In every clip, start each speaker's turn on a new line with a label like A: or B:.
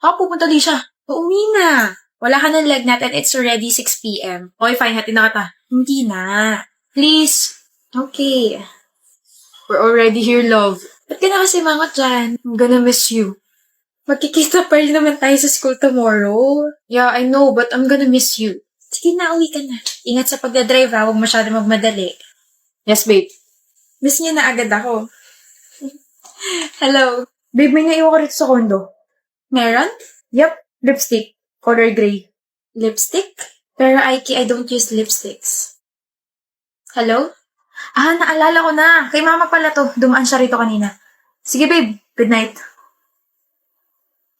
A: Pupunta din siya. Uuwi na. Wala ka ng leg natin. It's already 6 p.m. Okay, fine. Hatid na kita. Hindi na. Please. Okay. We're already here, love. Ba't ka na kasi mangot dyan? I'm gonna miss you. Magkikita pa rin naman tayo sa school tomorrow. Yeah, I know, but I'm gonna miss you. Sige na, uwi ka na. Ingat sa pagdadrive ha. Huwag masyado magmadali. Yes, babe. Miss niya na agad ako. Hello. Babe, may naiwan ko rito sa condo. Meron? Yup. Lipstick. Color gray. Lipstick? Pero Aiki, I don't use lipsticks. Hello? Naalala ko na. Kay mama pala to. Dumaan siya rito kanina. Sige, babe. Good night.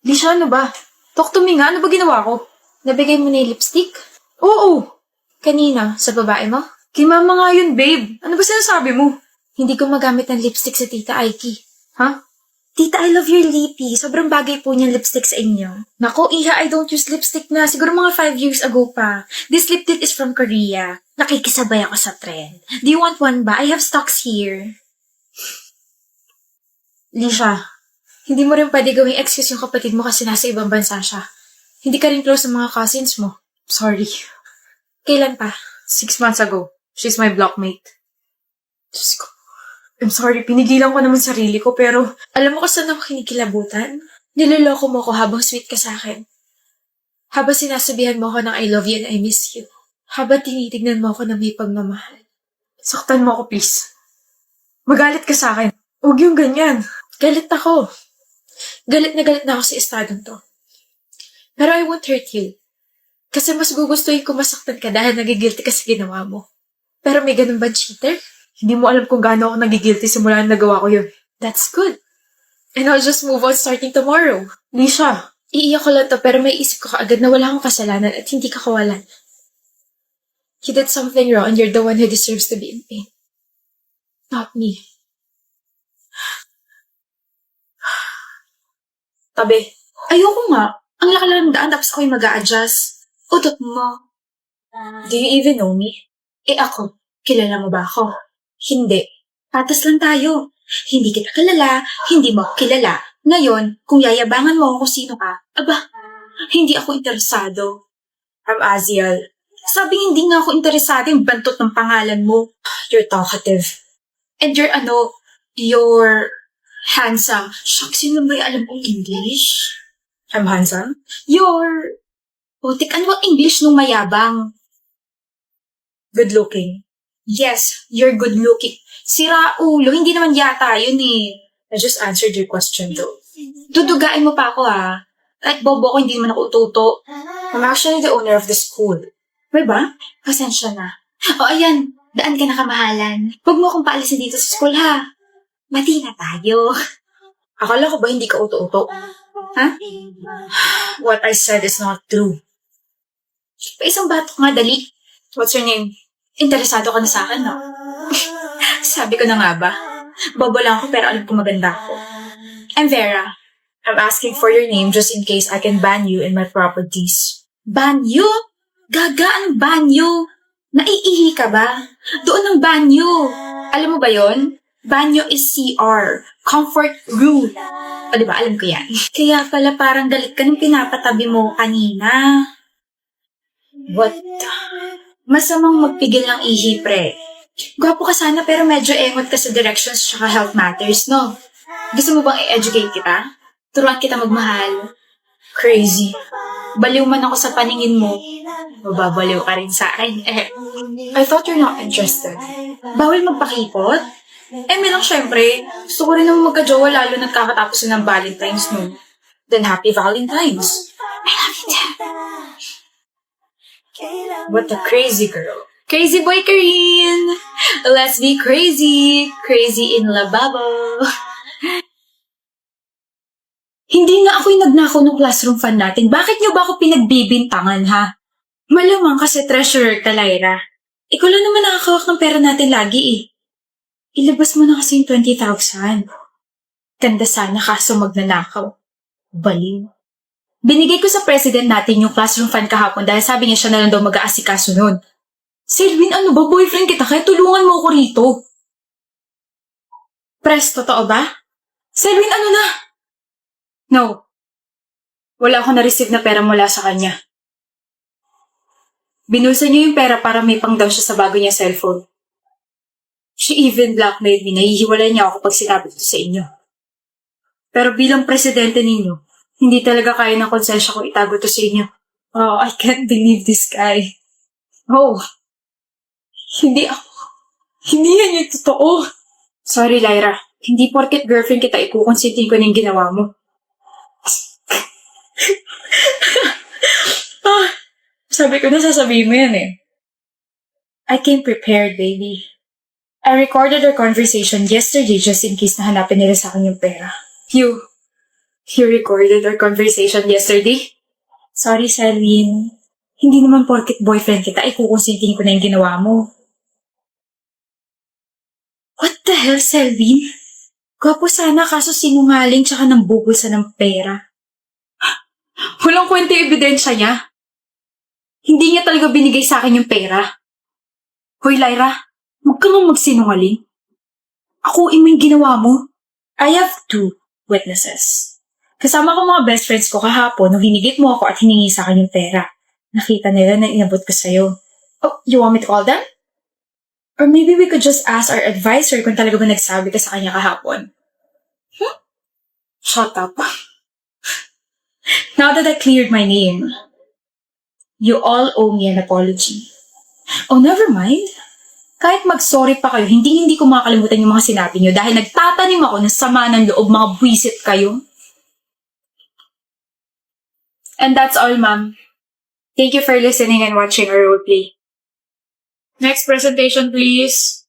A: Lisha, ano ba? Talk to me nga. Ano ba ginawa ko? Nabigay mo na yung lipstick? Oo. Kanina? Sa babae mo? Kay mama nga yun, babe. Ano ba sinasabi mo? Hindi ko magamit ng lipstick sa Tita Aiki. Ha? Tita, I love your lippy. Sobrang bagay po niyang lipstick sa inyo. Nako, Iha, I don't use lipstick na. Siguro mga 5 years ago pa. This lip tint is from Korea. Nakikisabay ako sa trend. Do you want one ba? I have stocks here. Lisha, hindi mo rin pwede gawing excuse yung kapatid mo kasi nasa ibang bansa siya. Hindi ka rin close sa mga cousins mo. Sorry. Kailan pa?
B: 6 months ago. She's my blockmate.
A: Diyos ko.
B: I'm sorry, pinigilan ko naman sarili ko pero
A: Alam mo kung saan ako kinikilabutan? Niloloko mo ko habang sweet ka sa akin. Habang sinasabihan mo ako ng I love you and I miss you. Habang tinitignan mo ako ng may pagmamahal.
B: saktan mo ako please. Magalit ka sa akin. Huwag yung ganyan.
A: Galit ako. Galit na ako sa estadong to. Pero I won't hurt you. Kasi mas gugustuhin ko masaktan ka dahil nagigilty ka sa ginawa mo. Pero may ganun ba, cheater?
B: Hindi mo alam kung gaano ako nagigilty simula na nagawa ko yun.
A: That's good. And I'll just move on starting tomorrow.
B: Lisha,
A: Iiyak ko lang to pero may isip ko kaagad na wala akong kasalanan at hindi ka kawalan. You did something wrong and you're the one who deserves to be in pain. Not me.
B: tabi.
A: Ayoko nga. Ang laki lang ng daan tapos ako'y mag-a-adjust. Utot mo.
B: Do you even know me?
A: Ako, kilala mo ba ako? Hindi. Patas lang tayo. Hindi kita kilala, hindi mo ako kilala. Ngayon, kung yayabangan mo kung sino ka, hindi ako interesado.
B: I'm Aziel.
A: Sabing hindi nga ako interesado yung bantot ng pangalan mo.
B: You're talkative.
A: And you're handsome. Shucks, yun lang ba yung alam kong English?
B: I'm handsome?
A: Putik, ano bang English nung mayabang?
B: Good looking.
A: Yes, you're good looking. Sira ulo, hindi naman yata yun eh.
B: I just answered your question though.
A: Dudugain mo pa ako ha. Like bobo ko, hindi naman ako ututo.
B: I'm actually the owner of the school.
A: May ba? Pasensya na. O ayan, daan ka na kamahalan. Huwag mo akong paalisin dito sa school ha. Mati na tayo.
B: Akala ko ba hindi ka uto-uto?
A: Ha?
B: What I said is not true.
A: Pa isang batok nga, dali.
B: What's your name?
A: Interesado ka na sa akin, no?
B: Sabi ko na nga ba?
A: Bobo lang ako pero alam ko maganda ako. I'm Vera.
B: I'm asking for your name just in case I can ban you in my properties.
A: Banyo? Gaga ang banyo? Naiihi ka ba? Doon ang banyo. Alam mo ba yon? Banyo is CR. Comfort room. O diba, alam ko yan. Kaya pala parang galit ka nung pinapatabi mo kanina.
B: What?
A: Masamang magpigil ng ihi, pre. Gwapo ka sana pero medyo engot ka sa directions tsaka health matters, no? Gusto mo bang i-educate kita? Turuan kita magmahal.
B: Crazy.
A: Baliw man ako sa paningin mo. Mababaliw ka rin sa akin.
B: I thought you're not interested.
A: Bawal magpakipot? May lang syempre. Gusto ko rin naman magka-jowa lalo nagkakatapos na ng Valentine's, no?
B: Then happy Valentine's.
A: I love you too.
B: What a crazy girl.
A: Crazy boy, Karine! Let's be crazy. Crazy in lababo. Hindi na ako'y nagnakaw ng classroom fan natin. Bakit niyo ba ako pinagbibintangan, ha? Malamang kasi treasurer ka, Lyra. Ikaw lang naman nakakawak ng pera natin lagi, eh. Ilabas mo na kasi yung 20,000. Ganda sana kaso magnanakaw. Baliw. Binigay ko sa president natin yung classroom fan kahapon dahil sabi niya siya na lang daw mag-aasikaso nun. Selwyn, ano ba? Boyfriend kita kaya tulungan mo ako rito. Pres, totoo ba? Selwyn, ano na? No. Wala akong na-receive na pera mula sa kanya. Binulsa niya yung pera para may pang-down siya sa bago niya cellphone. She even blackmailed me. Nahihiwalay niya ako pag sinabi ito sa inyo. Pero bilang presidente ninyo, hindi talaga kaya ng konsensya ko itago ito sa inyo. Oh, I can't believe this guy. Oh, hindi ako. Hindi yan yung totoo. Sorry, Lyra. Hindi porket girlfriend kita, ikukonsintin ko na yung ginawa mo. Sabi ko na sasabihin mo yan eh. I came prepared, baby. I recorded our conversation yesterday just in case na hanapin nila sa akin yung pera. You recorded our conversation yesterday? Sorry, Selwyn. Hindi naman porket boyfriend kita, ikukonsintin ko na yung ginawa mo. What the hell, Selwyn? Gwapo sana kaso sinungaling tsaka nang bubulsa ng pera. Walang kwenta yung ebidensya niya. Hindi niya talaga binigay sa akin yung pera. Hoy, Lyra, huwag ka nga magsinungaling. Akuin mo yung ginawa mo. I have 2 witnesses. Kasama ko mga best friends ko kahapon nung hinigit mo ako at hiningi sa akin yung pera. Nakita nila na inabot ko sa'yo. Oh, you want me to call them? Or maybe we could just ask our advisor kung talaga ba nagsabi ka sa kanya kahapon. Shut up. Now that I cleared my name, you all owe me an apology. Oh, never mind. Kahit mag-sorry pa kayo, hindi ko makakalimutan yung mga sinabi nyo dahil nagtatanim ako ng sama ng loob, mga buwisit kayo. And that's all, ma'am. Thank you for listening and watching our roleplay. Next presentation, please.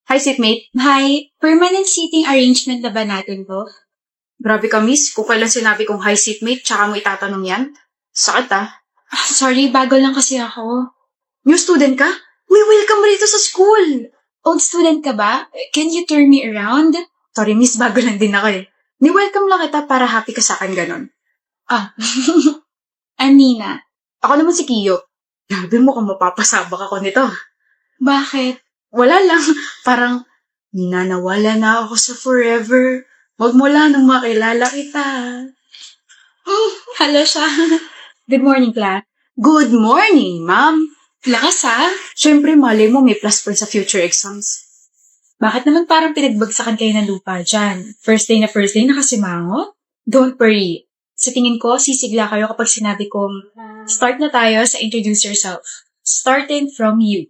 A: Hi, seatmate.
C: Hi, permanent seating arrangement na ba natin to?
A: Grabe ka, miss. Kung kailan sinabi kong hi, seatmate, tsaka mo itatanong yan. Sakit, ah.
C: Sorry, bago lang kasi ako.
A: New student ka? Uy, welcome rito sa school.
C: Old student ka ba? Can you turn me around?
A: Sorry, miss. Bago lang din ako eh. Ni-welcome lang kita para happy ka sa akin ganon.
C: Ah, I'm Nina.
A: Ako naman si Kiyo. Grabe mo kung mapapasabak ako nito.
C: Bakit?
A: Wala lang. Parang, ninanawala na ako sa forever. Wag mo lang nang makilala kita.
C: Hello siya.
A: Good morning, class. Good morning, ma'am.
C: Lakas ha?
A: Siyempre, malay mo may plus point sa future exams.
C: Bakit naman parang pinagbagsakan kayo ng lupa dyan? First day nakasimango?
A: Don't worry.
C: Sa tingin ko, sisigla kayo kapag sinabi kong, start na tayo sa introduce yourself. Starting from you.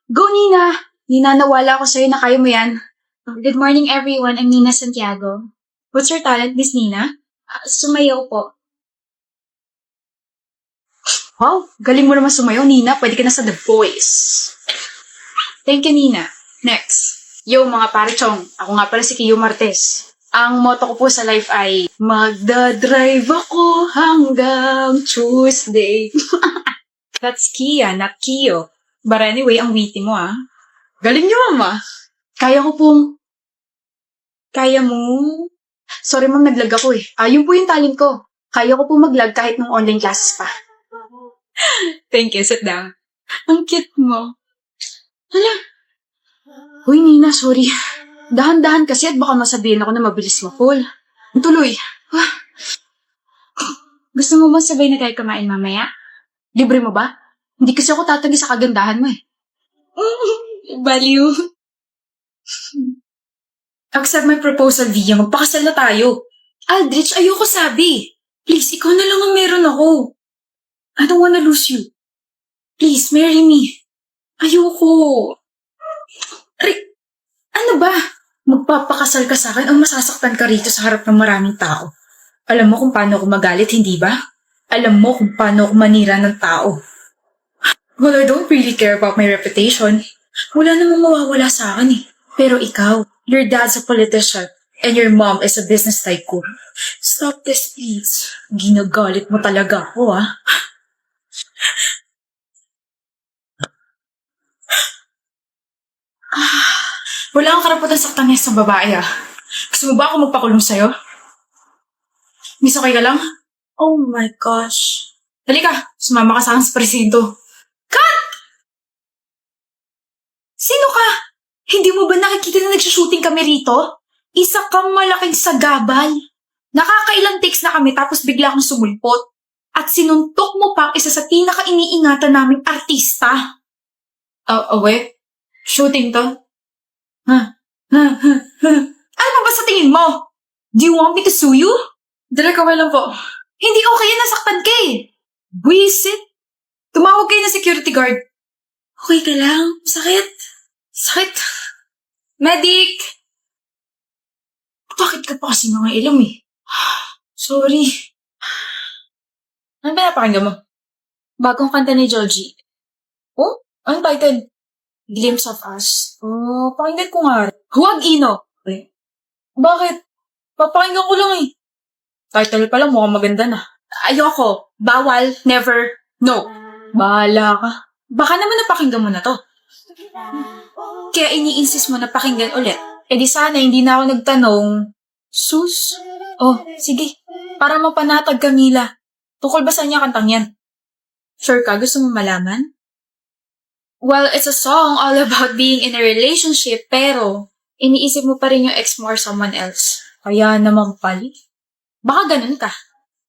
A: Go, Nina! Ninanawala ako sa'yo na kaya mo yan.
C: Good morning everyone, I'm Nina Santiago. What's your talent, Miss Nina? Sumayaw po.
A: Wow, galing mo naman sumayaw, Nina. Pwede ka na sa The Voice.
C: Thank you, Nina. Next.
A: Yo, mga pare-chong. Ako nga pala si Kiyo Martes. Ang motto ko po sa life ay, magdadrive ako hanggang Tuesday.
C: That's Kia, not Kiyo. But anyway, ang witty mo ah.
A: Galing niyo, mama. Kaya ko pong...
C: Kaya mo?
A: Sorry, ma'am, naglag ako eh. Yun po yung talent ko. Kaya ko po mag-lag kahit nung online classes pa.
C: Thank you, sit down. Ang cute mo.
A: Hala. Uy, Nina, sorry. Dahan-dahan kasi at baka masabihin ako na mabilis ma-fall. Tuloy.
C: Gusto mo ba sabay na tayo kumain mamaya?
A: Libre mo ba? Hindi kasi ako tatagi sa kagandahan mo eh.
C: Baliw.
A: Accept my proposal, Via. Magpakasal na tayo. Aldrich, ayoko sabi. Please, ikaw na lang ang meron ako. I don't wanna lose you. Please, marry me. Ayoko. Ano ba? Magpapakasal ka sa akin o masasaktan ka rito sa harap ng maraming tao? Alam mo kung paano ako magalit, hindi ba? Alam mo kung paano ako manira ng tao. Well, I don't really care about my reputation. Wala namang mawawala sa akin eh. Pero ikaw, your dad's a politician and your mom is a business tycoon. Stop this, please. Ginagalit mo talaga ako, ah. Wala kang karapatan saktan niya sa babae, ah. Gusto mo ba ako magpakulong sa'yo? Miss, okay ka lang? Oh my gosh. Halika, sumama ka sa akin sa presinto. Cut! Sino ka? Hindi mo ba nakikita na nagsushooting kami rito? Isa kang malaking sagabal. Nakakailang takes na kami tapos bigla kang sumulpot. At sinuntok mo pa ang isa sa pinaka-iniingatan naming artista. Wait. Shooting to? Ano ba sa tingin mo? Do you want me to sue you?
B: Direk, okay lang po.
A: Hindi okay yan, nasaktan ka eh. Buisit.
B: Tumawag kayo ng security guard.
A: Okay ka lang? Sakit? Sakit? Medic! Bakit ka pa kasi nangailam eh? Sorry. Ano ba napakinggan mo? Bagong kanta ni Joji. Oh? Anong title? Glimpse of Us. Oh, pakinggan ko nga. Huwag, Ino. Bakit? Papakinggan ko lang eh. Title pa lang, mukhang maganda na. Ayoko. Bawal. Never. No. Bahala ka. Baka naman napakinggan mo na to. Kaya ini-insist mo na pakinggan ulit. Eh di sana hindi na ako nagtanong. Sus? Oh, sige. Para mapanatag ka, Mila. Tungkol ba sa niya kantang yan? Sure ka? Gusto mo malaman? Well, it's a song all about being in a relationship, pero iniisip mo pa rin yung ex mo or someone else. Kaya naman pali. Baka ganun ka.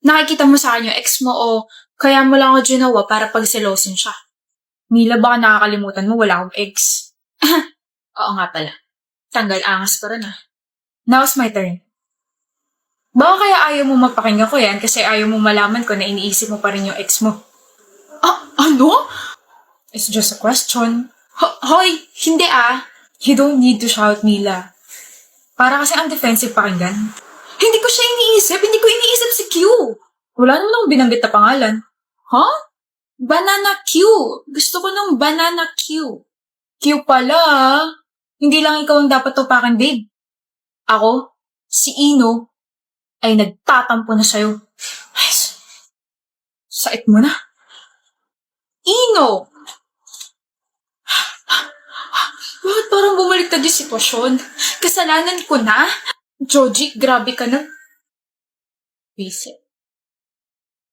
A: Nakikita mo sa akin yung ex mo o kaya mo lang ako ginawa para pagselosin siya. Mila, baka nakakalimutan mo wala akong ex. Oo nga pala. Tanggal angas ko rin ah. Now's my turn. Baka kaya ayaw mo mapakinggan ko yan kasi ayaw mo malaman ko na iniisip mo pa rin yung ex mo. Ano? It's just a question. Hoy, hindi ah. You don't need to shout, Mila. Para kasi ang defensive pakinggan. Hindi ko siya iniisip. Hindi ko iniisip si Q. Wala naman akong binanggit na pangalan. Huh? Banana Q. Gusto ko ng Banana Q. Q pala ah. Hindi lang ikaw ang dapat tupakin, babe. Ako, si Ino, ay nagtatampo na sa'yo. Ay, sait mo na. Ino! Bakit parang bumaliktad yung sitwasyon? Kasalanan ko na? Joji, grabe ka na. Visit.